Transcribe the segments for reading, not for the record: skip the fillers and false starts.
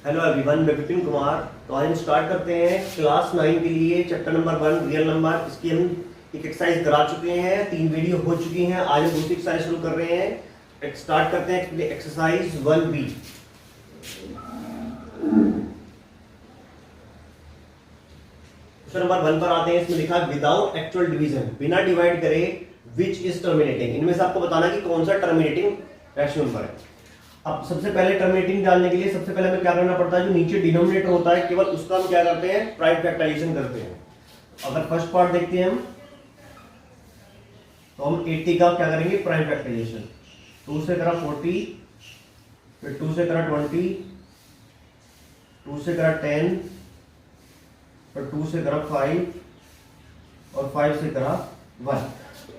Hello everyone, मैं विपिन कुमार। तो आज हम स्टार्ट करते हैं क्लास 9 के लिए चैप्टर नंबर 1 रियल नंबर। इसकी हम एक एक्सरसाइज करा चुके हैं, 3 वीडियो हो चुकी हैं। आज हम दूसरी एक्सरसाइज शुरू कर रहे हैं। स्टार्ट करते हैं एक्सरसाइज 1B। क्वेश्चन नंबर 1 पर आते हैं। इसमें लिखा है विदाउट एक्चुअल डिवीजन, बिना डिवाइड करे विच इज टर्मिनेटिंग। इनमें से आपको बताना कि कौन सा टर्मिनेटिंग रैशनल नंबर है। अब सबसे पहले टर्मिनेटिंग डालने के लिए सबसे पहले हमें क्या करना पड़ता है, जो नीचे डिनोमिनेटर होता है केवल उसका हम क्या करते हैं, प्राइम फैक्टराइजेशन करते हैं। अगर फर्स्ट पार्ट देखते हैं हम, तो हम 80 का क्या करेंगे, प्राइम फैक्टराइजेशन। 2 से करा 40, फिर 2 से करा 20, 2 से करा 10, फिर 2 से करा 5 और 5 से करा 1।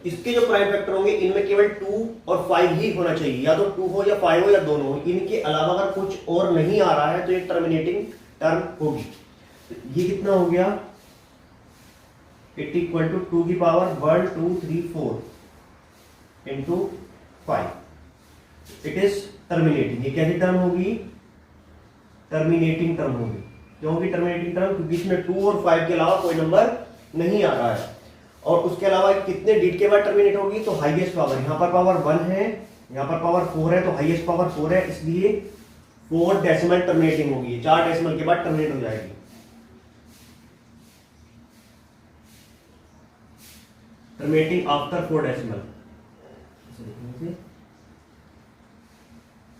इसके जो प्राइम फैक्टर होंगे इनमें केवल 2 और 5 ही होना चाहिए, या तो 2 हो या 5 हो या दोनों हो। इनके अलावा अगर कुछ और नहीं आ रहा है तो ये टर्मिनेटिंग टर्म होगी। तो ये कितना हो गया, 80 इक्वल टू 2 की power 1 2 3 4 into 5। It is terminating. ये कैसी टर्म होगी, टर्मिनेटिंग टर्म होगी। क्यों होगी टर्मिनेटिंग टर्म? क्योंकि इसमें 2 और 5 के अलावा कोई नंबर नहीं आ रहा है। और उसके अलावा कितने डिजिट के बाद टर्मिनेट होगी, तो हाईएस्ट पावर। यहां पर पावर 1 है, यहां पर पावर 4 है, तो हाईएस्ट पावर 4 है, इसलिए 4 डेसिमल टर्मिनेटिंग होगी। 4 डेसिमल के बाद टर्मिनेट हो जाएगी। Terminating after 4 decimal,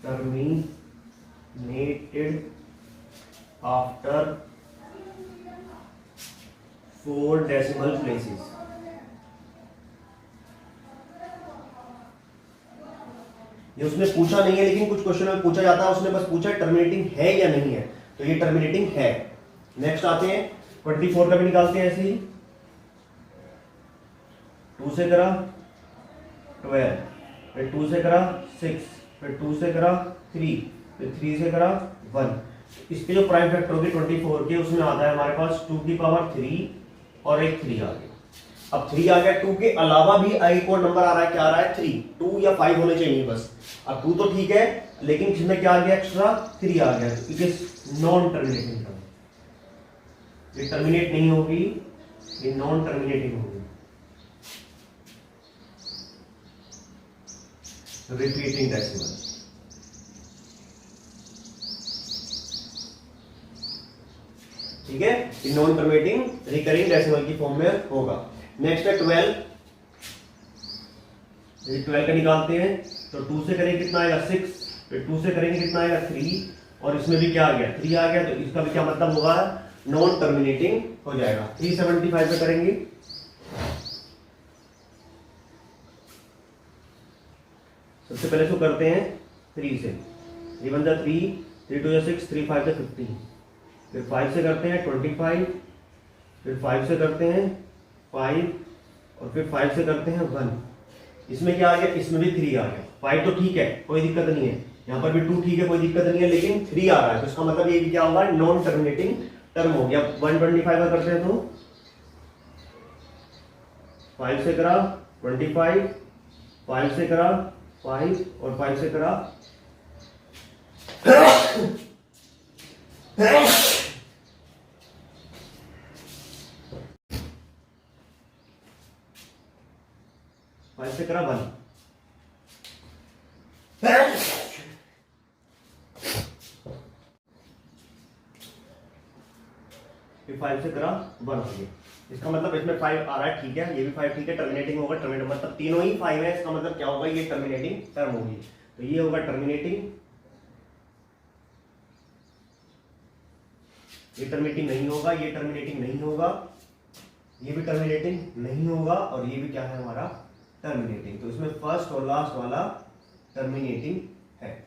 terminated after 4 decimal places. ये उसने पूछा नहीं है, लेकिन कुछ क्वेश्चन में पूछा जाता है। उसने बस पूछा टर्मिनेटिंग है या नहीं है, तो ये टर्मिनेटिंग है। नेक्स्ट आते हैं 24 का भी निकालते हैं ऐसे ही। 2 से करा 12, फिर 2 से करा 6, फिर 2 से करा 3, फिर 3 से करा 1। इसके जो प्राइम फैक्टर होगी 24 के, उसमें आता है हमारे पास 2 की पावर 3 और एक 3 आ गया। अब 3 आ गया, 2 के अलावा भी एक और नंबर आ रहा है। क्या आ रहा है, 3। 2 या 5 होने चाहिए बस। अब 2 तो ठीक है, लेकिन इसमें क्या आ गया, एक्स्ट्रा 3 आ गया। It is non terminating term. ये टर्मिनेट नहीं होगी, ये नॉन टर्मिनेटिंग होगी। Repeating decimal. ठीक है, ये नॉन टर्मिनेटिंग रिकरिंग डेसिमल की फॉर्म में होगा। नेक्स्ट है 12। 12 का निकालते हैं, तो 2 से करेंगे कितना आएगा 6, फिर 2 से करेंगे कितना आएगा 3, और इसमें भी क्या आ गया 3 आ गया। तो इसका भी क्या मतलब होगा, नॉन टर्मिनेटिंग हो जाएगा। 375 पे करेंगे, सबसे पहले इसको करते हैं 3 से। 3 बन जा 3, 3 2 6, 3 5 से 15, फिर 5 से करते हैं 25, फिर 5 से करते हैं 5, और फिर 5 से करते हैं 1। इसमें क्या आ गया, इसमें भी 3 आ गया। 5 तो ठीक है, कोई दिक्कत नहीं है। यहाँ पर भी 2 ठीक है, कोई दिक्कत नहीं है, लेकिन 3 आ रहा है, तो इसका मतलब ये क्या होगा, नॉन टर्मिनेटिंग टर्म हो गया। 125 का करते हैं, तो 5 से करा 25, 5 से करा 5 और 5 से करा 5 से करा 1। फिर 5 से करा 1 हो गया। इसका मतलब इसमें 5 आ रहा है, ठीक है, ये भी 5 ठीक है, टर्मिनेटिंग होगा। टर्मिनेट मतलब तीनों ही 5 है, इसका मतलब क्या होगा, ये टर्मिनेटिंग टर्म होगी। तो ये होगा टर्मिनेटिंग, ये टर्मिनेटिंग नहीं होगा, ये टर्मिनेटिंग नहीं होगा, ये भी टर्मिनेटिंग नहीं होगा, और ये भी क्या है हमारा, टर्मिनेटिंग। तो इसमें फर्स्ट और लास्ट वाला टर्मिनेटिंग है।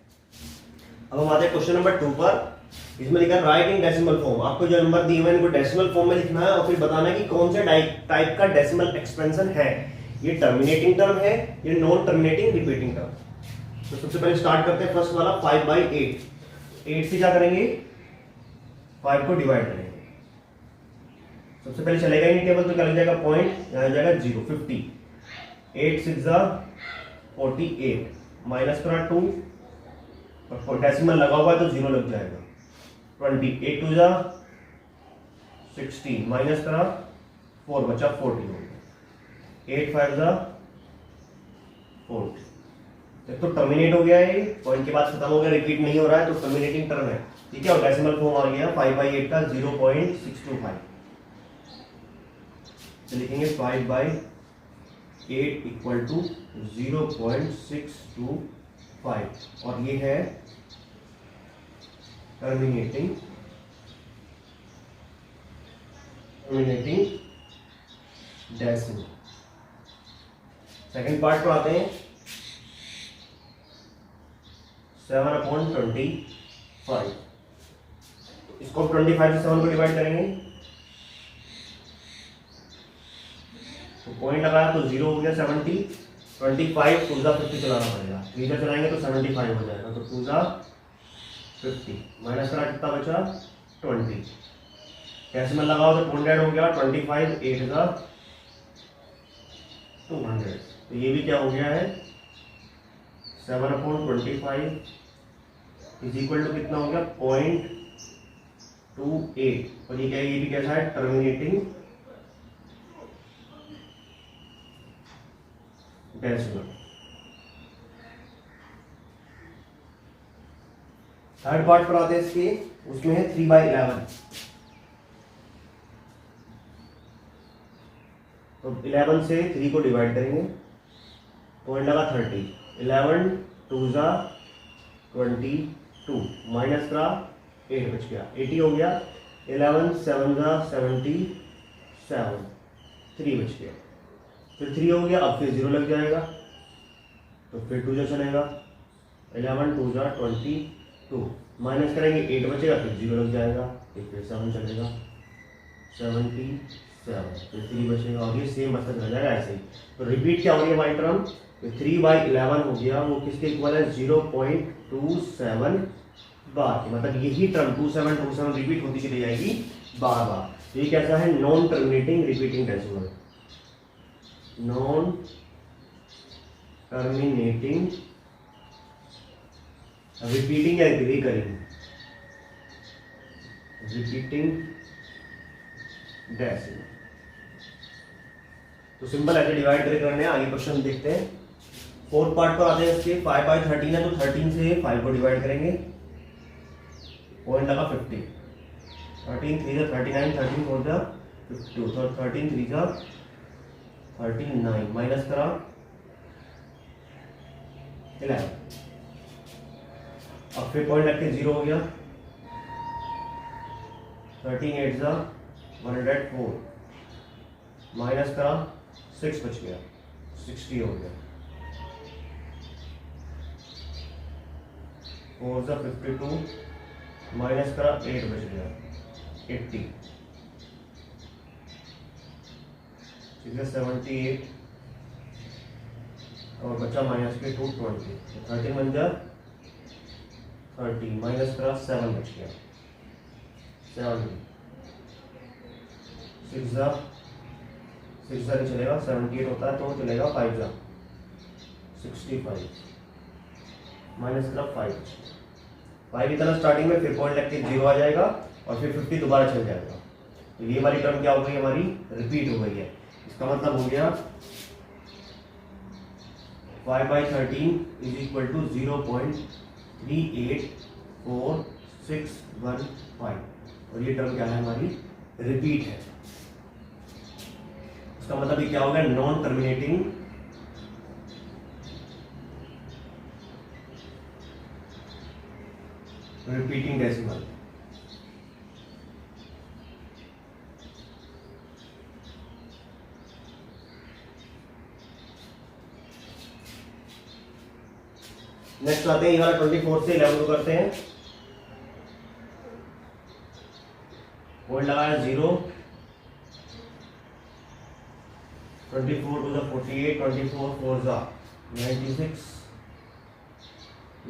अब हम आते हैं क्वेश्चन नंबर 2 पर। इसमें लिखा है राइट इन डेसिमल फॉर्म। आपको जो नंबर दिए हुए हैं इनको डेसिमल फॉर्म में लिखना है, और फिर बताना है कि कौन से टाइप का डेसिमल एक्सपेंशन है। ये टर्मिनेटिंग टर्म है, ये नॉन टर्मिनेटिंग रिपीटिंग टर्म। तो सबसे पहले स्टार्ट करते हैं फर्स्ट वाला 5/8। 8 से क्या करेंगे, 5 को डिवाइड करेंगे। सबसे पहले चलेगा ही नहीं टेबल, तो क्या लग जाएगा पॉइंट, यहाँ जाएगा 0। 50, 8 6 48, माइनस करा 2, और डेसिमल लगा हुआ है तो 0 लग जाएगा। 20, 8 टू जा 16 माइनस करा 4 बचा 40 हो गया, 8 5 जा 40। तो टर्मिनेट हो गया है, पॉइंट के बाद खत्म हो गया, रिपीट नहीं हो रहा है, तो टर्मिनेटिंग टर्म है, ठीक है। और डेसिमल फॉर्म आ गया 5/8 का 0.625, तो लिखेंगे 5/8 इक्वल टू 0.625, और ये है टर्मिनेटिंग डेसिमल। सेकंड पार्ट पर आते हैं, 7/25, इसको 25 से 7 को डिवाइड करेंगे, तो पॉइंट लगाया तो 0 हो गया 70, 25 टू जा 50 चलाना पड़ेगा, 3 जा चलाएंगे तो 75 हो जाएगा, तो 2 जा 50 माइनस करा कितना बचा 20, डेसिमल लगाओ तो 200 हो गया, 25 8 जा 200, तो ये भी क्या हो गया है 7/25 इज इक्वल टू कितना हो गया 0.28, और ये क्या है, ये भी कैसा है टर्मिनेटिंग डेसिमल। थर्ड पार्ट पर आते हैं इसके, उसमें है 3/11, तो 11 से 3 को डिवाइड करेंगे, पॉइंट लगा 30, 11 2 जा 22 माइनस का 8 बच गया, 80 हो गया, 11 7 जा 77, 3 बच गया, फिर 3 हो गया, अब फिर 0 लग जाएगा, तो फिर 2 जा चलेगा, 11 2 जा 22 माइनस करेंगे 8 बचेगा, फिर 0 लग जाएगा, फिर 7 चलेगा 77, फिर 3 बचेगा, और ये सेम बचता चला जाएगा ऐसे ही। तो रिपीट क्या हो रही है हमारी टर्म, तो 3/11 हो गया, वो किसके इक्वल है 0.27 बार, मतलब यही टर्म 2727 रिपीट होती चली जाएगी बार बार। तो ये कैसा है non terminating repeating decimal, non terminating repeating या रिकरिंग रिपीटिंग डेसिमल। तो सिंपल ऐसे डिवाइड करने हैं, आगे क्वेश्चन देखते हैं। फोर्थ पार्ट पर आते हैं इसके, 5/13 है, तो 13 से 5 को डिवाइड करेंगे, पॉइंट लगा 50, 13 3 जा 39, 13 4 जा 52, तो 13 3 जा 39 माइनस करा 11, अब फिर पॉइंट रख के 0 हो गया, 13 8 जा 104 माइनस करा 6 बच गया, 60 हो गया, 4 जा 52 माइनस करा 8 बच गया, 80, ठीक है 78, और बचा माइनस के 220, 13 बन जा 30 माइनस करा 7 बच गया, 70, 6 जा नहीं चलेगा, 78 होता है तो चलेगा, 5 जा 65 माइनस करा 5 की तरह स्टार्टिंग में, फिर पॉइंट लग के 0 आ जाएगा, और फिर 50 दोबारा चल जाएगा, तो ये वाली टर्म क्या हो गई हमारी रिपीट हो गई है। इसका मतलब हो गया 5/13 इज इक्वल टू 0.38465, और ये टर्म क्या है हमारी रिपीट है। इसका मतलब ये क्या होगा non terminating repeating decimal. Next आते हैं ये वाला 24 से 11 को करते हैं, पॉइंट लगाया 0, 24 टू द 48, 24 4 जा 96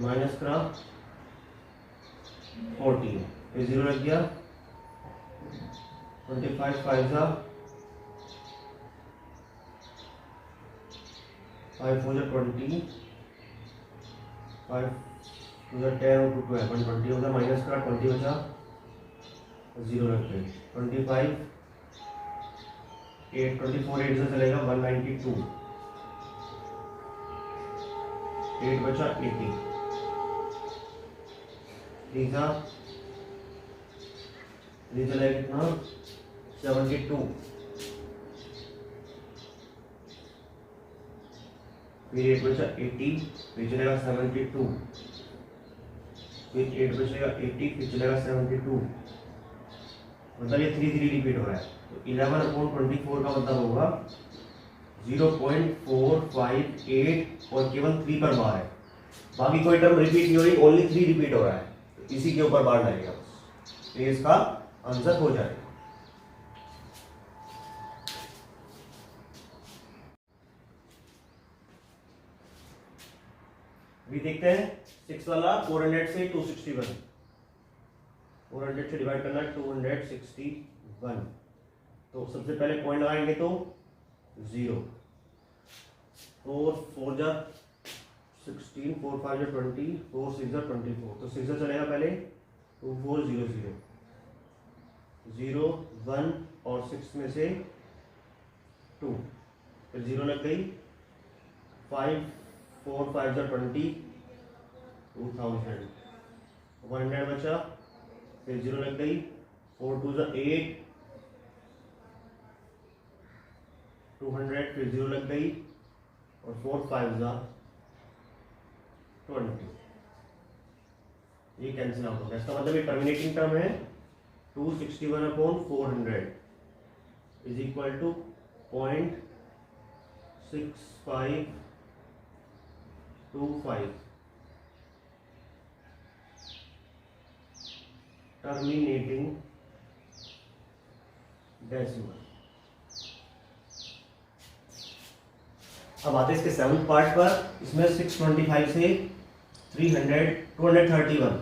माइनस करा 40, फिर 0 लग गया, 25 5 जा 5 4 जा 20, 5 टू द 10 टू 12 20 हो गया, माइनस करा 20 बचा जीरो रख गए, 25, 8, 24 8 से चलेगा 192, 8 बचा 80, 3 चलेगा कितना 72, फिर 8 बचा 80, फिर चलेगा 72, फिर 8 बचेगा 80, फिर चलेगा 72, मतलब ये 3 3 रिपीट हो रहा है। तो 11/24 का मतलब होगा 0.458 और केवल 3 पर बार है, बाकी कोई टर्म रिपीट नहीं हो रही, ओनली 3 रिपीट हो रहा है, तो इसी के ऊपर बार लगेगा, तो ये इसका आंसर हो जाएगा। अभी देखते हैं 6 वाला 400 से 261, 400 से डिवाइड करना है 261, तो सबसे पहले पॉइंट लगाएंगे तो 0, 4 4 जा 16, 4 5 जा 20, 4 6 जा 24, तो 6 जा चलेगा पहले 2 4 0 0 0 1 और 6 में से 2, फिर 0 लग गई, 5 4 5 जा 20, 2000, 100 बचा, फिर 0 लग गई, 4 2 जा 8, 200, फिर 0 लग गई, और 4 5 जा 20, ये कैंसिल आउट हो गया। इसका मतलब ये टर्मिनेटिंग टर्म है 261/400 is equal to 0.6525 terminating decimal. अब आते हैं इसके 7th पार्ट पर। इसमें 625 से 231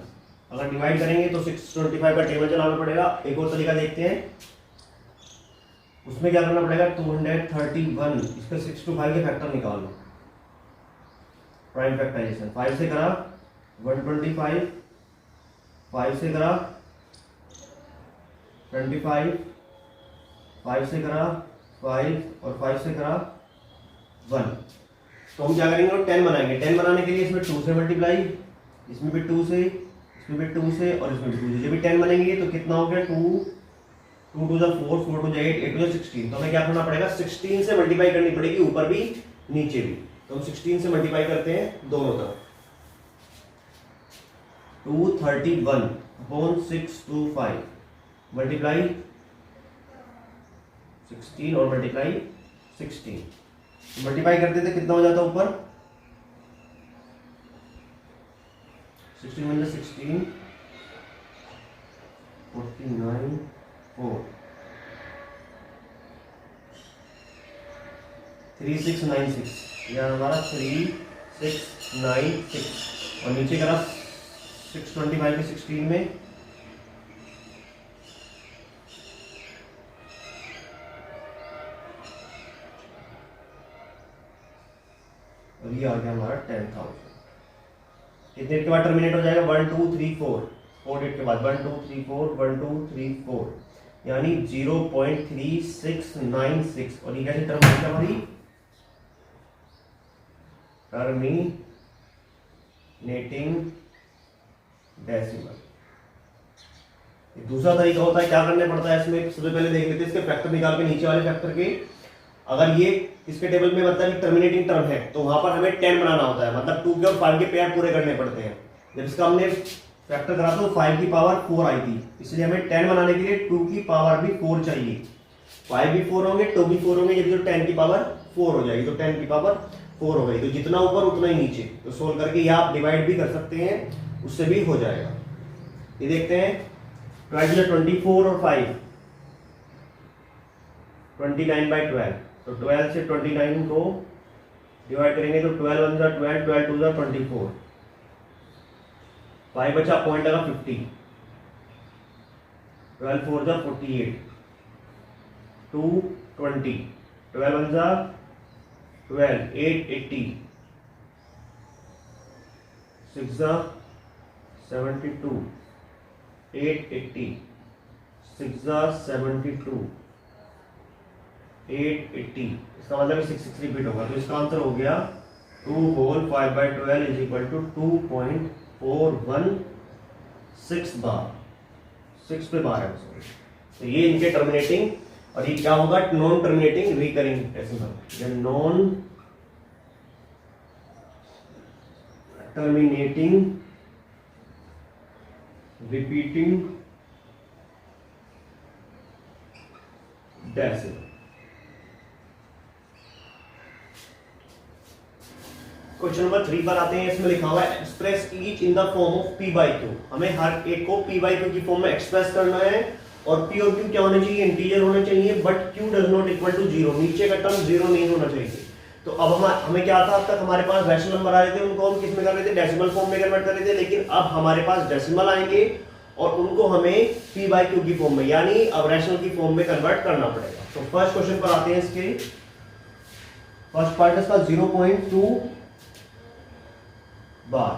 अगर डिवाइड करेंगे तो 625 का टेबल चलाना पड़ेगा। एक और तरीका देखते हैं, उसमें क्या करना पड़ेगा, 231 इसके 6 to 5 के फैक्टर निकाल लो, प्राइम फैक्टराइजेशन। 5 से करा 125, 5 से करा 25, 5 से करा 5 और 5 से करा 1। तो हम क्या करेंगे, 10 बनाएंगे। 10 बनाने के लिए इसमें 2 से मल्टीप्लाई, इसमें भी 2 से, इसमें भी 2 से और इसमें भी 2 से। जब भी 10 बनेंगे तो कितना हो गया, 2 2 जा 4, 4 2 जा 8, 8 2 जा 16। तो हमें क्या करना पड़ेगा, 16 से मल्टीप्लाई करनी पड़ेगी, ऊपर भी नीचे भी। तो हम 16 से मल्टीप्लाई करते हैं दोनों तरफ। 231/625 मल्टीप्लाई 16 और मल्टीप्लाई 16। मल्टीप्लाई करते थे कितना हो जाता ऊपर, 16 में 16 49 4 3696, यह हमारा 3696 और नीचे करा 625 के 16 में और ये आ गया हमारा 10,000। कितने के बाद टर्मिनेट हो जाएगा, 1 2 3 4 4 8 के बाद 1 2 3 4 1 2 3 4 यानी 0.3696। और ये कैसे टर्मिनेट हमारी टर्मिनेटिंग डेसिमल। दूसरा तरीका होता है, क्या करना पड़ता है इसमें, सबसे पहले देख लेते हैं इसके फैक्टर निकाल के, नीचे वाले फैक्टर के। अगर ये इसके टेबल में मतलब टर्मिनेटिंग टर्म है तो वहां पर हमें 10 बनाना होता है, मतलब 2 के और 5 के पेयर पूरे करने पड़ते हैं। जब इसका हमने फैक्टर करा तो 5 की पावर 4 आई थी, इसलिए हमें 10 बनाने के लिए 2 की पावर भी 4 चाहिए। 5 भी 4 होंगे, 2 भी 4 होंगे, जब तो 10 की पावर 4 हो जाएगी, तो 10 की पावर 4 हो गई। तो जितना ऊपर उतना ही नीचे, तो सोल्व करके या आप डिवाइड भी कर सकते हैं, उससे भी हो जाएगा। ये देखते हैं 24 और 5 29/12, तो 12 से 29 को डिवाइड करेंगे तो 12 1 जा 12, 12 2 जा 24, 5 बचा, पॉइंट लगा 50, 12 4 जा 48, 2 20, 12 1 जा 12, 8 80, 6 जा 72, 8 80, 6×72 880, इसका मतलब 6 रिपीट होगा। तो इसका आंसर हो गया 2 होल 5/12 इज इक्वल टू 2.416 बार, 6 पे बार है उसमें। तो ये इनके टर्मिनेटिंग, और ये क्या होगा, non terminating recurring decimal, non terminating repeating decimal. Question number 3 पर आते हैं। इसमें लिखा हुआ है express each in the form of p/q। हमें हर एक को p/q की फॉर्म में एक्सप्रेस करना है, और p और q क्या होने चाहिए, इंटीजर होने चाहिए, but q does not equal to 0, नीचे का टर्म 0 नहीं होना चाहिए। तो अब हमें क्या था, अब तक हमारे पास रैशनल नंबर आ रहे थे, उनको हम किस में कर रहे थे, डेसिमल फॉर्म में कन्वर्ट कर रहे थे। लेकिन अब हमारे पास डेसिमल आएंगे और उनको हमें p/q की फॉर्म में, यानी अब रैशनल की फॉर्म में कन्वर्ट करना पड़ेगा। तो फर्स्ट क्वेश्चन पर आते हैं। इसके फर्स्ट पार्ट इसका 0.2 बार,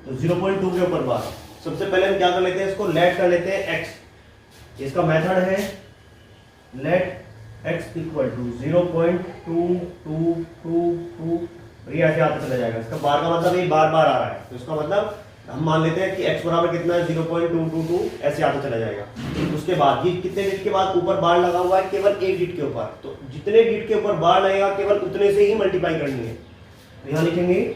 तो 0.2 के ऊपर बार। सबसे पहले हम क्या कर लेते हैं, इसको लेट कर लेते हैं x। इसका मेथड है लेट x इक्वल टू 0.2222, ये ऐसे आता चला जाएगा। इसका बार का मतलब ये बार बार आ रहा है, तो इसका मतलब हम मान लेते हैं कि x बराबर कितना है, 0.222, ऐसे आता चला जाएगा। उसके बाद ये कितने डिजिट के बाद ऊपर बार लगा हुआ है, केवल एक डिजिट के ऊपर, तो जितने डिजिट के ऊपर बार लगेगा केवल उतने से ही मल्टीप्लाई करनी है। तो यहां लिखेंगे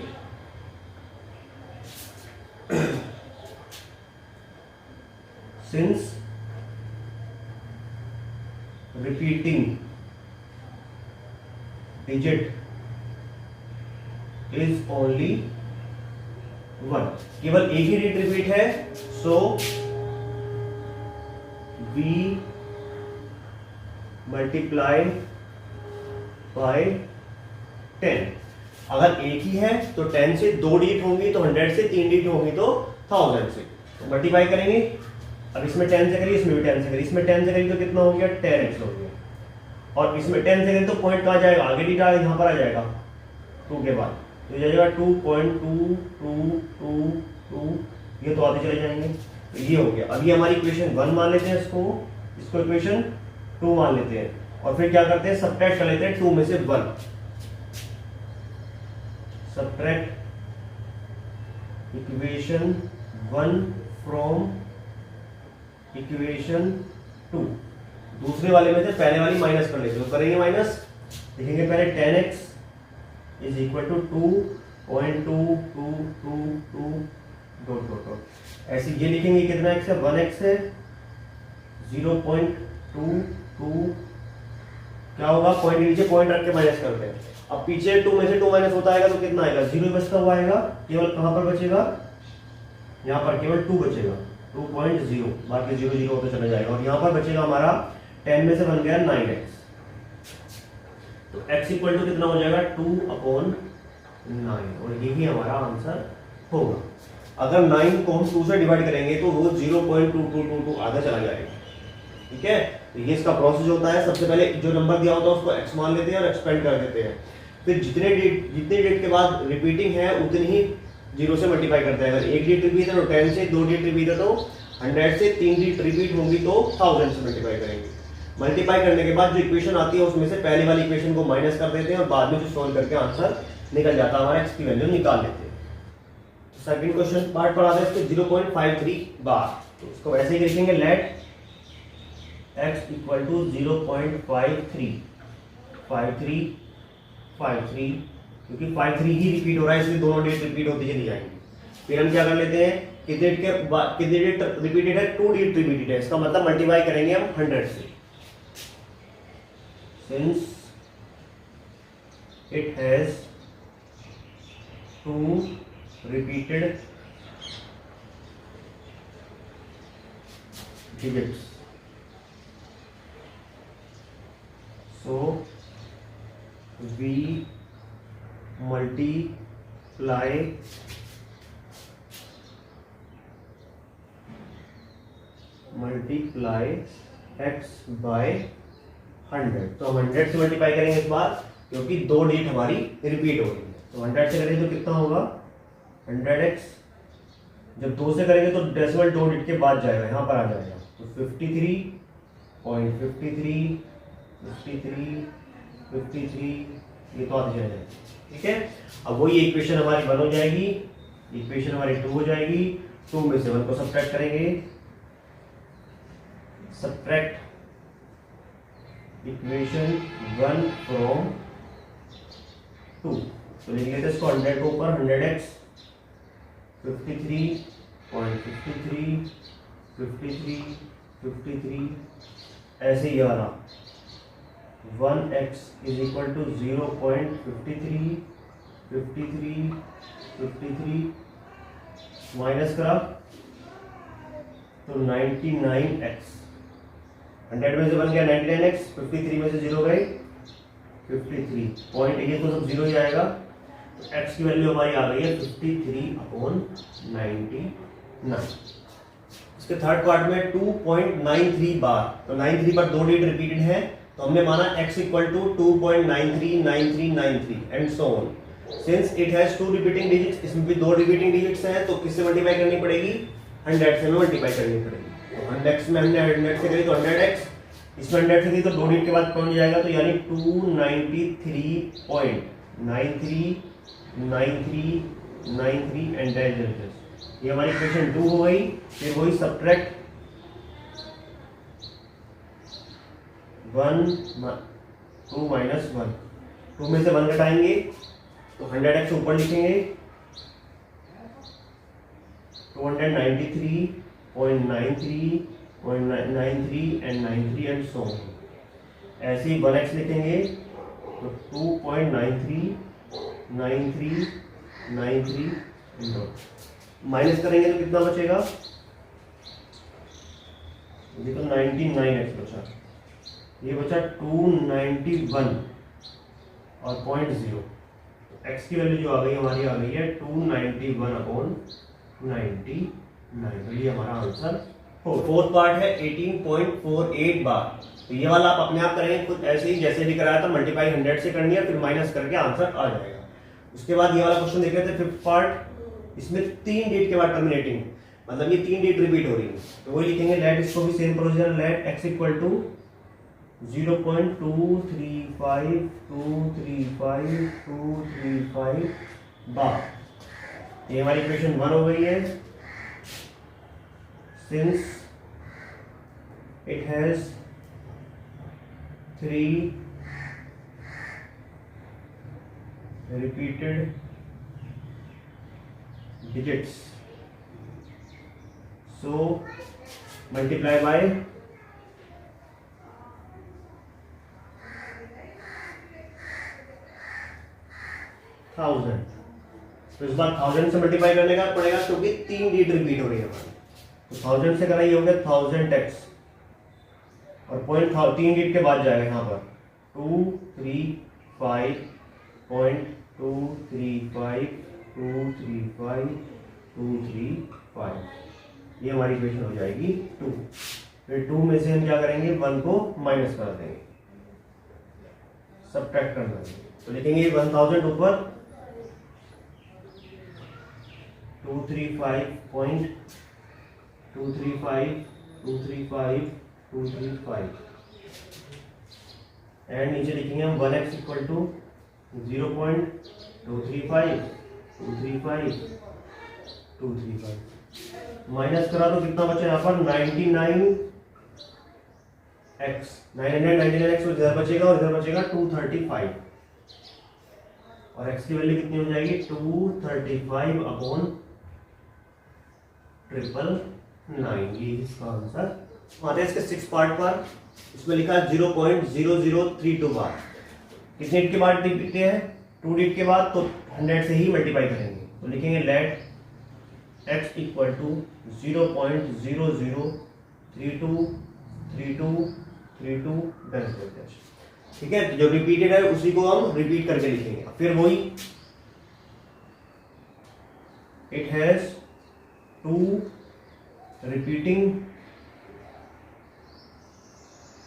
since repeating digit is only one, केवल एक ही डिजिट रिपीट है, सो we multiply by 10। अगर एक ही है तो 10 से 2 डिजिट होंगी, तो 100 से 3 डिजिट होंगी, तो 1000 से। तो मल्टीप्लाई करेंगे, अब इसमें 10 से करिए, इसमें भी 10 से करिए। इसमें 10 से करिए तो कितना हो गया, 10x हो गया, और इसमें 10 से करिए तो पॉइंट कहाँ जाएगा, आगे डिजिट यहाँ पर आ जाएगा 2 के बाद, तो ये जाएगा 2.2222, ये तो आगे चले जाएंगे। तो ये हो गया। अभी हमारी इक्वेशन 1 मान लेते हैं, इसको इक्वेशन 2 मान लेते हैं, और फिर क्या करते हैं, सब्ट्रैक्ट कर लेते हैं 2 में से 1, सब्ट्रैक्ट इक्वेशन 1 फ्रॉम इक्वेशन 2। दूसरे वाले में से पहले वाली माइनस कर लेते हैं, तो करेंगे माइनस, लिखेंगे पहले 10x इज इक्वल टू 2.2222 ऐसे ये लिखेंगे, कितना x है, 1x है, 0.22, क्या होगा, पॉइंट नीचे पॉइंट रख के माइनस करते हैं। अब पीछे 2 में से 2 माइनस होता आएगा तो कितना आएगा, 0 बचता हुआ आएगा, केवल कहां पर बचेगा, यहां पर केवल 2 बचेगा, 2.0, बाकी 0 0 होता चला जाएगा, और यहां पर बचेगा हमारा 10 में से बन गया 9x। तो x इक्वल टू कितना हो जाएगा, 2/9, और यही हमारा आंसर होगा। अगर 9 को हम 2 से डिवाइड करेंगे तो वो 0.2222 आधा चला जाएगा। ठीक है, तो ये इसका प्रोसेस होता है। सबसे पहले जो नंबर दिया होता है उसको x मान लेते हैं और एक्सपेंड कर देते हैं, फिर जितने डेट के बाद रिपीटिंग है उतनी ही 0 से मल्टीप्लाई करते हैं। अगर एक डिजिट रिपीट है तो 10 से, 2 डिजिट रिपीट है तो 100 से, 3 डिजिट रिपीट होंगी तो 1000 से मल्टीप्लाई करेंगे। मल्टीप्लाई करने के बाद जो इक्वेशन आती है उसमें से पहले वाली इक्वेशन को माइनस कर देते हैं, और बाद में जो सोल्व करके आंसर निकल जाता है, हमारा x की वैल्यू निकाल लेते हैं। सेकंड क्वेश्चन पार्ट पर आते हैं, इसके 0.53 बार, तो इसको ऐसे ही लिखेंगे, लेट x इक्वल टू 0.53, क्योंकि 53 ही रिपीट हो रहा है, इसलिए दोनों डेट रिपीट होती चली जाएंगी। फिर हम क्या कर लेते हैं, कितने डेट रिपीटेड है, 2 डेट रिपीटेड है, इसका मतलब मल्टीप्लाई करेंगे हम 100 से। Since it has 2 repeated digits, so we multiply x by 100। तो हम 100 से मल्टीप्लाई करेंगे इस बार, क्योंकि 2 डिजिट हमारी रिपीट हो रही है। तो 100 से करेंगे तो कितना होगा, 100x, जब 2 से करेंगे तो डेसिमल 2 डिजिट के बाद जाएगा, यहाँ पर आ जाएगा, तो 53 0.53 53 53, ये तो आती जाएगी। ठीक है, अब वही इक्वेशन हमारी 1 हो जाएगी, इक्वेशन हमारी 2 हो जाएगी। 2 में से 1 को सब्ट्रैक्ट करेंगे, सब्ट्रैक्ट इक्वेशन 1 फ्रॉम 2, तो लिख लेते हैं इसको 100 के ऊपर 100x 53.53 53 53, ऐसे ही आ रहा 1x is equal to 0.53 53 53, minus करा तो 99x, 100 में से बन गया 99x, 53 में से 0 गए 53 पॉइंट, ये तो सब 0 ही आएगा, तो x की वैल्यू हमारी आ गई है 53/99। इसके थर्ड पार्ट में 2.93 बार, तो 93 पर 2 डिजिट रिपीटेड है, तो हमने माना x equal to 2.939393 and so on. Since it has 2 repeating digits, इसमें भी 2 रिपीटिंग डिजिट्स हैं, तो किससे मल्टीप्लाई करनी पड़ेगी, 100 से मल्टीप्लाई करनी पड़ेगी। तो 100 में हमने 100 से करी तो 100x, इसमें 100 से करी तो 2 डिजिट के बाद पहुंच जाएगा, तो यानी 293.939393 एंड दैट इज, ये हमारी इक्वेशन 2 हो गई। फिर वही सब्ट्रैक्ट 1 2 माइनस 1, 2 में से 1 घटाएंगे तो 100x ऊपर लिखेंगे 293.93.93 एंड 93 एंड सो ऑन। ऐसे ही 1x लिखेंगे तो 2.93 93 93 माइनस करेंगे तो कितना बचेगा, ये तो 99x बचा, ये बचा 291 और 0.0, x की वैल्यू जो आ गई हमारी आ गई है 291/99, तो ये हमारा आंसर हो। फोर्थ पार्ट है 18.48 बार, तो ये वाला आप अपने आप करेंगे खुद ऐसे ही जैसे भी कराया था, मल्टीप्लाई 100 से करनी है, फिर माइनस करके आंसर आ जाएगा। उसके बाद ये वाला क्वेश्चन देख रहे थे फिफ्थ पार्ट, इसमें 3 डिजिट के बाद टर्मिनेटिंग, मतलब ये 3 डिजिट रिपीट हो रही है, तो वही लिखेंगे लेट, इसको भी same procedure, let x equal to 0.235235 bar. ये हमारी इक्वेशन 1 हो गई है। Since it has 3 repeated digits, so multiply by 1000, तो इस बार 1000 से मल्टीप्लाई करने का पड़ेगा क्योंकि 3 डिजिट रिपीट हो रही है हमारी, तो 1000 से कराइए हो गया 1000x और पॉइंट 3 डिजिट के बाद जाएगा यहाँ पर 235.235 ये हमारी इक्वेशन हो जाएगी 2। फिर 2 में से हम क्या करेंगे, 1 को माइनस कर देंगे, सब्ट्रैक्ट कर देंगे, तो लिखेंगे 1000 ऊपर 235.235 एंड नीचे लिखेंगे हम 1x इक्वल टू 0.235 माइनस करा तो कितना बचा यहाँ पर 99x, 999x इधर बचेगा और इधर बचेगा 235 और x की वैल्यू कितनी हो जाएगी 235/999, ये इसका आंसर। आते हैं इसके 6 पार्ट पर, इसमें लिखा है 0.0032 बार, कितने डिजिट के बाद लिखते हैं 2 डिजिट के बाद, तो 100 से ही मल्टीप्लाई करेंगे, तो लिखेंगे लेट x इक्वल टू 0.003232 ठीक है, जो रिपीटेड है उसी को हम रिपीट करके लिखेंगे। फिर वही it has 2 repeating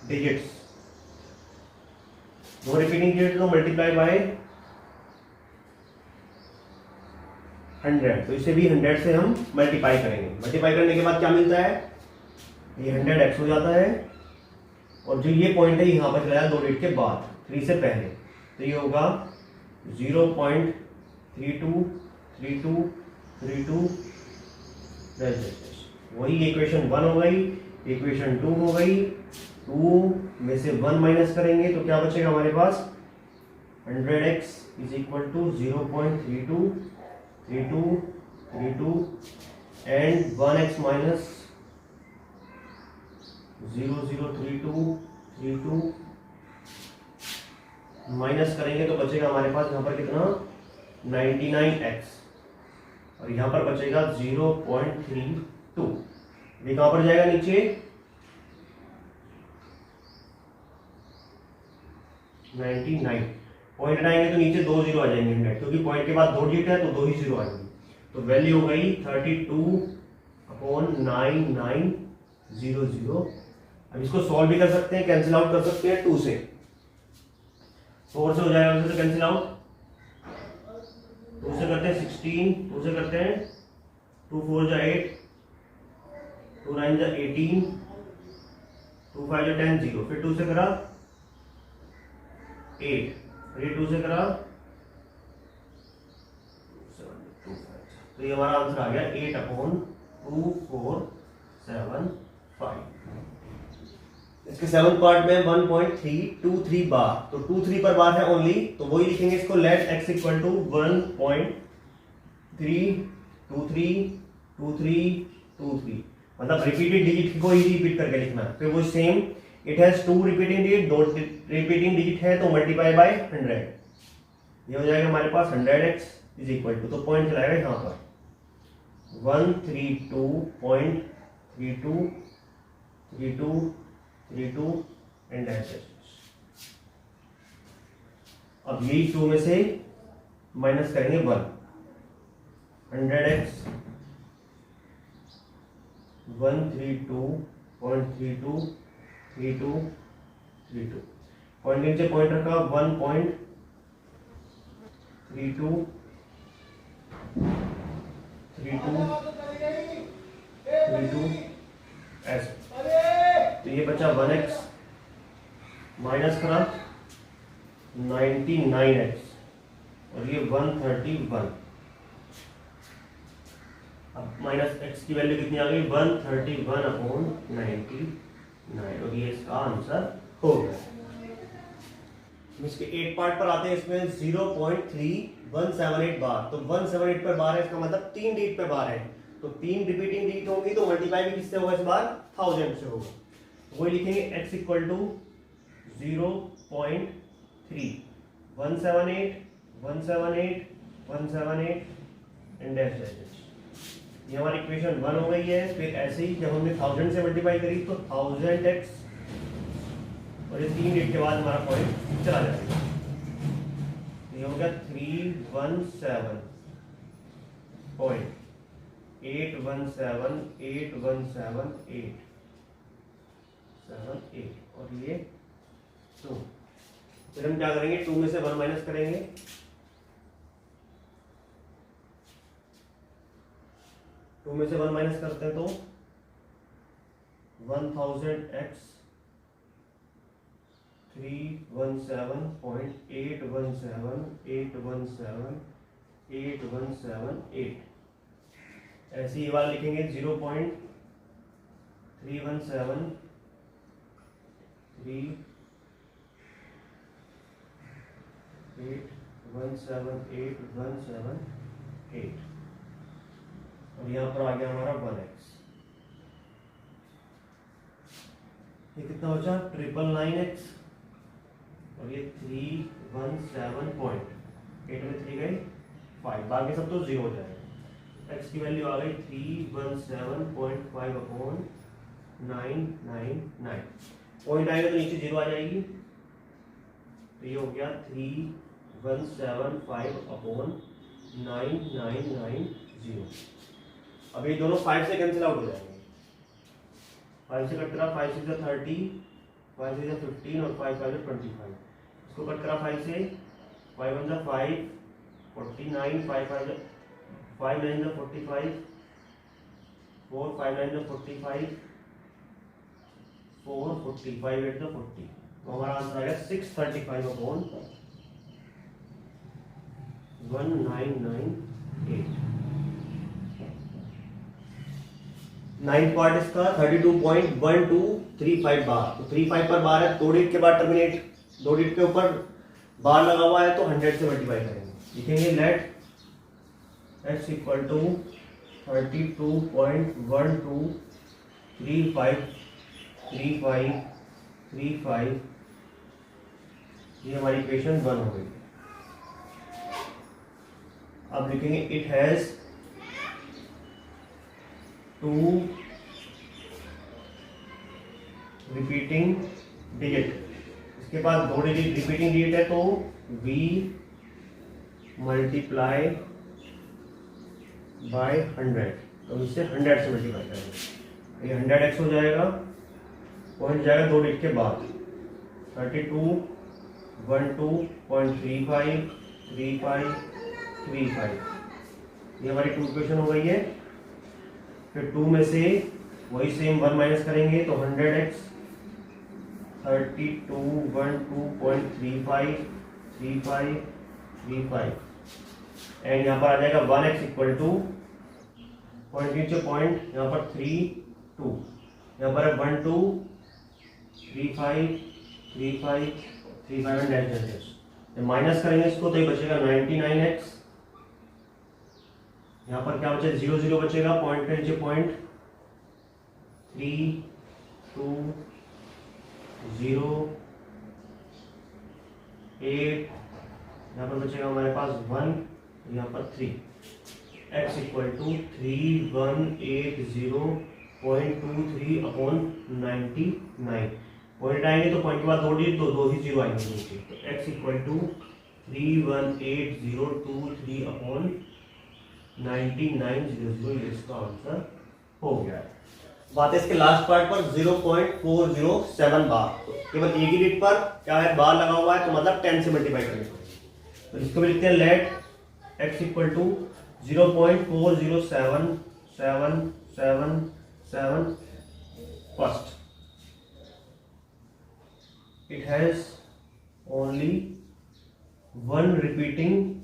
digits, 2 repeating digit को मल्टीप्लाई बाय 100, तो इसे भी 100 से हम मल्टीप्लाई करेंगे। मल्टीप्लाई करने के बाद क्या मिलता है, ये 100x हो जाता है और जो ये पॉइंट है यहाँ पर चला जाए 2 डिजिट के बाद, 3 से पहले, तो ये होगा 0.323232। वही इक्वेशन 1 हो गई, इक्वेशन 2 हो गई। 2 में से 1 माइनस करेंगे तो क्या बचेगा हमारे पास, 100x is equal to 0.323232 and 1x minus 0.03232 minus करेंगे तो बचेगा हमारे पास यहाँ पर कितना, 99x, और यहाँ पर बचेगा 0.32। ये कहां पर जाएगा नीचे, 99 पॉइंट हटाएंगे तो नीचे 2 जीरो आ जाएंगे 100, क्योंकि पॉइंट के बाद 2 डिजिट है तो 2 ही जीरो आएंगे। तो वैल्यू हो गई 32/9900। अब इसको सॉल्व भी कर सकते हैं, कैंसिल आउट कर सकते हैं 2 से, 4 से हो जाएगा, उनसे तो कैंसिल आउट, 2 से करते हैं 16, 2 से करते हैं 2 4 जा 8, 2 9 जा 18, 2 5 जा 10 0, फिर 2 से करा 8, फिर 2 से करा 7 2 5, तो ये हमारा आंसर आ गया 8/2475। इसके 7 पार्ट में 1.323 बार, तो 23 पर बार है ओनली, तो वही लिखेंगे इसको, लेट x इक्वल टू 1.3232323, मतलब रिपीटेड डिजिट को ही रिपीट करके लिखना है। फिर वो same, it has 2 repeating digit, 2 repeating digit है तो मल्टीप्लाई बाय 100, ये हो जाएगा हमारे पास 100x इज इक्वल टू, तो पॉइंट चलाएगा यहाँ पर 132.3232 एंड ऐसे। अब यही 2 में से माइनस करेंगे 1, 100x 132.3232, पॉइंट नीचे पॉइंट रखा 1.3232 ऐसे। तो ये बचा 1x माइनस करा 99x और ये 131। अब माइनस x की वैल्यू कितनी आ गई, 131/99, और ये इसका आंसर हो गया। इसके 8 पार्ट पर आते हैं, इसमें 0.3178 बार, तो 178 पर बार है, इसका मतलब 3 डिजिट पे बार है, तो 3 रिपीटिंग डिजिट होंगी तो मल्टीप्लाई भी किससे होगा, इस बार 1000 से होगा। वही लिखेंगे x equal to 0.3178 and dash dash. ये हमारी इक्वेशन 1 हो गई है। फिर ऐसे ही जब हमने 1000 से मल्टीप्लाई करी तो 1000x, और ये 3 डिजिट के बाद हमारा पॉइंट चला जाएगा, ये हो गया 317.817878, और ये 2। फिर हम क्या करेंगे, 2 में से 1 माइनस करेंगे, में से 1 माइनस करते हैं तो 1000x 317.817817 ऐसे ही वाला लिखेंगे 0.317817 और यहाँ पर आ गया हमारा 1x। ये कितना बचा, 999x, और ये 317.8 में 3 गए 5, बाकी सब तो 0 हो जाएगा। x की वैल्यू आ गई 317.5/999, पॉइंट आएगा तो नीचे 0 आ जाएगी, तो ये हो गया 317.5/99990। अब ये दोनों 5 से कैंसिल आउट हो जाएंगे, 5 से कट करा 5 से 30, 5 से 15 और 5 5 25, इसको कट करा 5 से 5 1 5 49, 5 5 5 9 45, 4 5 9 45, 440, 5 8 तो 40, तो हमारा आंसर आ गया 635 अपॉन 1998। 9th पार्ट इसका 32.1235 बार, तो 35 पर बार है, 2 डिजिट के बाद टर्मिनेट, 2 डिजिट के ऊपर बार लगा हुआ है तो 100 से मल्टीप्लाई करेंगे, लिखेंगे लेट x इक्वल टू 32.1235 ये हमारी इक्वेशन 1 हो गई। अब लिखेंगे इट हैज 2 रिपीटिंग डिजिट, इसके पास 2 डिजिट रिपीटिंग डिजिट है तो v मल्टीप्लाई बाय 100, तो इसे 100 से मल्टीप्लाई करेंगे, ये 100x हो जाएगा, पॉइंट जाएगा 2 डिजिट के बाद 32.12.35 ये हमारी 2 इक्वेशन हो गई है। फिर 2 में से वही सेम 1 माइनस करेंगे तो 100x 32.1235 एंड यहाँ पर आ जाएगा 1x इक्वल टू पॉइंट नीचे पॉइंट यहाँ पर 3 2, यहाँ पर है 1 2 35 एंड माइनस करेंगे इसको तो ये बचेगा 99x, यहाँ पर क्या बचे 0 0 बचेगा, पॉइंट के नीचे पॉइंट 3 2 0 8, यहाँ पर बचेगा हमारे पास 1, यहाँ पर 3, x equal to 3180.23 upon 99, point आएंगे तो पॉइंट के बाद 2 डिजिट तो 2 ही 0 आएंगे नीचे, तो x इक्वल टू 318023 अपॉन 9900, इसका आंसर हो गया है। बात है इसके लास्ट पार्ट पर 0.407 बार, तो केवल एक ही डिजिट पर क्या है बार लगा हुआ है तो मतलब 10 से मल्टीप्लाई करेंगे, तो इसको भी लिखते हैं let x equal to 0.407777 first, it has only one repeating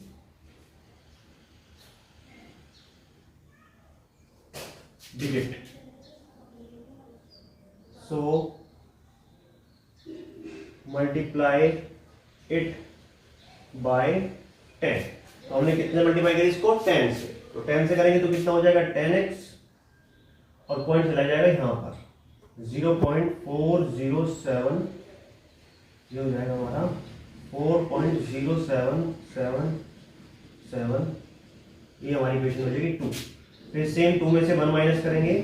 digit, so multiply it by 10, तो हमने कितने मल्टीप्लाई करी इसको 10 से, तो 10 से करेंगे तो कितना हो जाएगा 10x और पॉइंट चला जाएगा यहाँ पर 0.407, ये हो जाएगा हमारा 4.0777, ये हमारी इक्वेशन हो जाएगी 2। फिर सेम 2 में से 1 माइनस करेंगे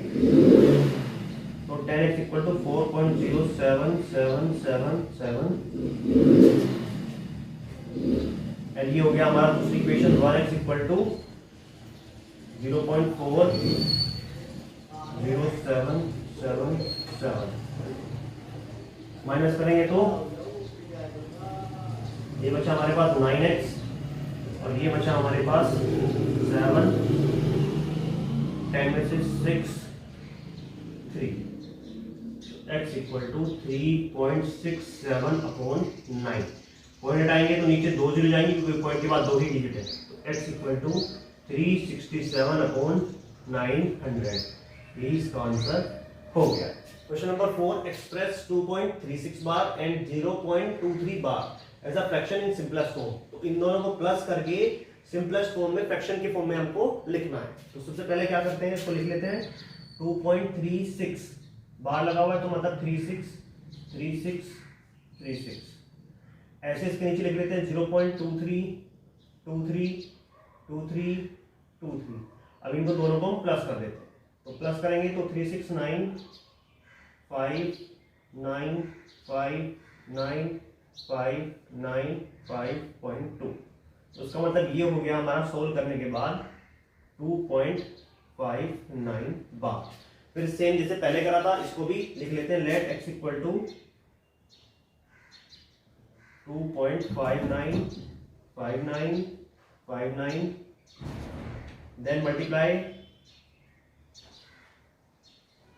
तो 10x इक्वल टू 4.0777 एंड ये हो गया हमारा दूसरी equation 1x equal to 0.40777 minus करेंगे तो ये बचा हमारे पास 9x और ये बचा हमारे पास 7, 10 में से 6 3, x equal to 3.67 upon 9, point हटाएंगे तो नीचे 2 जीरो जाएंगे क्योंकि पॉइंट के बाद 2 ही डिजिट है, तो x इक्वल टू 367 अपॉन 900, ये इसका आंसर हो गया। Question number 4, express 2.36 bar and 0.23 bar as a fraction in simplest form, तो इन दोनों को प्लस करके सिंपलेस्ट फॉर्म में फ्रैक्शन के फॉर्म में हमको लिखना है। तो सबसे पहले क्या करते हैं, इसको लिख लेते हैं 2.36 बार लगा हुआ है तो मतलब 36 ऐसे इसके नीचे लिख लेते हैं 0.23 अब इनको दोनों को हम प्लस कर देते हैं, तो प्लस करेंगे तो 369595959.2, तो उसका मतलब ये हो गया हमारा सोल्व करने के बाद 2.59 बार। फिर सेम जैसे पहले करा था इसको भी लिख लेते हैं, let x equal to 2.59 then multiply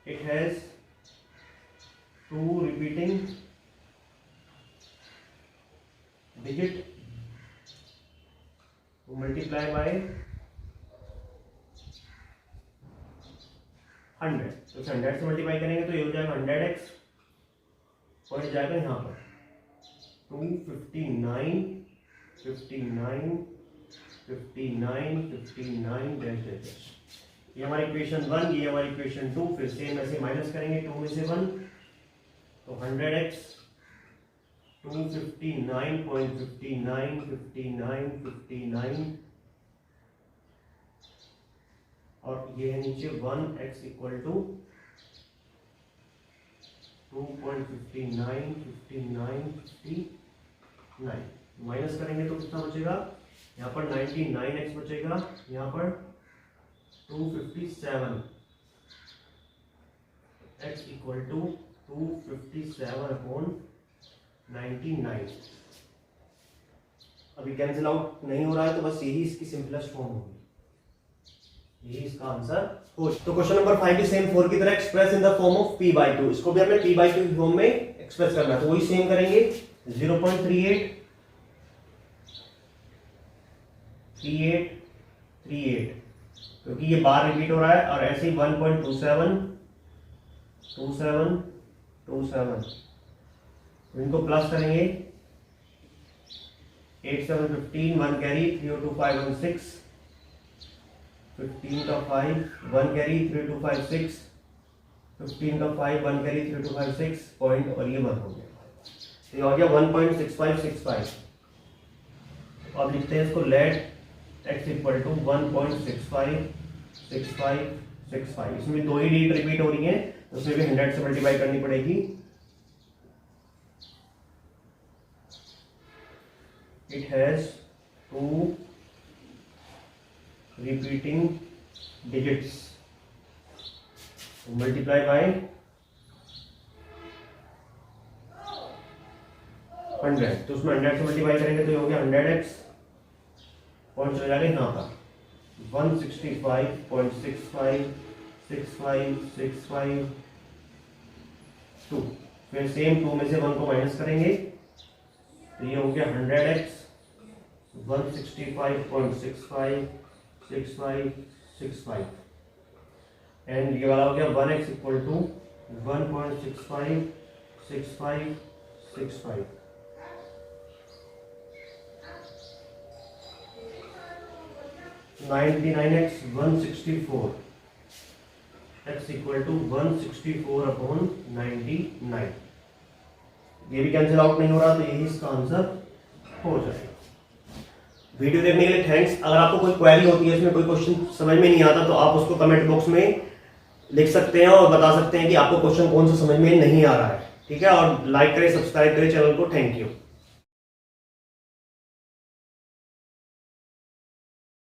it has 2 repeating digit to multiply by 100। तो 100 से मल्टीप्लाई करेंगे तो ये हो जाएगा 100x, पॉइंट जाएगा यहाँ पर 259 59 59 59 डैश डैश। ये हमारी इक्वेशन 1, ये हमारी इक्वेशन 2। फिर सेम ऐसे माइनस करेंगे 2 में से 1, तो 100x 259.59 59 59 और ये है नीचे 1x इक्वल टू 2.59 59 59। माइनस करेंगे तो कितना बचेगा, यहाँ पर 99x बचेगा, यहाँ पर 257 x इक्वल टू 257/99। अभी कैंसिल आउट नहीं हो रहा है तो बस यही इसकी सिंपलेस्ट फॉर्म होगी, यही इसका आंसर हो। तो क्वेश्चन नंबर 5 भी सेम 4 की तरह express in the form of p/2, इसको भी हमें p/2 की फॉर्म में एक्सप्रेस करना है। तो वही सेम करेंगे 0.38 38 38, क्योंकि ये बार रिपीट हो रहा है, और ऐसे ही 1.27 27 27, इनको प्लस करेंगे 8 7 15 1 कैरी 3 2 5 1 6 15 का 5 1 कैरी 3 2 5 6 15 का 5 1 कैरी 3 2 5 6 पॉइंट, और ये 1 हो गया, तो ये हो गया 1.6565। अब लिखते हैं इसको लेट x इक्वल टू 1.656565। इसमें दो ही डिजिट रिपीट हो रही हैं, तो उसमें भी 100 से मल्टीप्लाई करनी पड़ेगी। It has 2 repeating digits multiply by 100। तो उसमें 100 से मल्टीप्लाई करेंगे तो ये हो गया 100x, पॉइंट चले जाएंगे यहाँ पर 165.656565 फिर सेम 2 में से 1 को माइनस करेंगे तो ये हो गया 100x 165.6565 एंड ये वाला हो गया 1x इक्वल टू 1.656565। तो 99x 164 x इक्वल टू 164/99। ये भी कैंसिल आउट नहीं हो रहा, तो यही इसका आंसर हो जाएगा। वीडियो देखने के लिए थैंक्स। अगर आपको कोई क्वेरी होती है, इसमें कोई क्वेश्चन समझ में नहीं आता, तो आप उसको कमेंट बॉक्स में लिख सकते हैं और बता सकते हैं कि आपको क्वेश्चन कौन सा समझ में नहीं आ रहा है। ठीक है, और लाइक करें, सब्सक्राइब करें चैनल को। Thank you.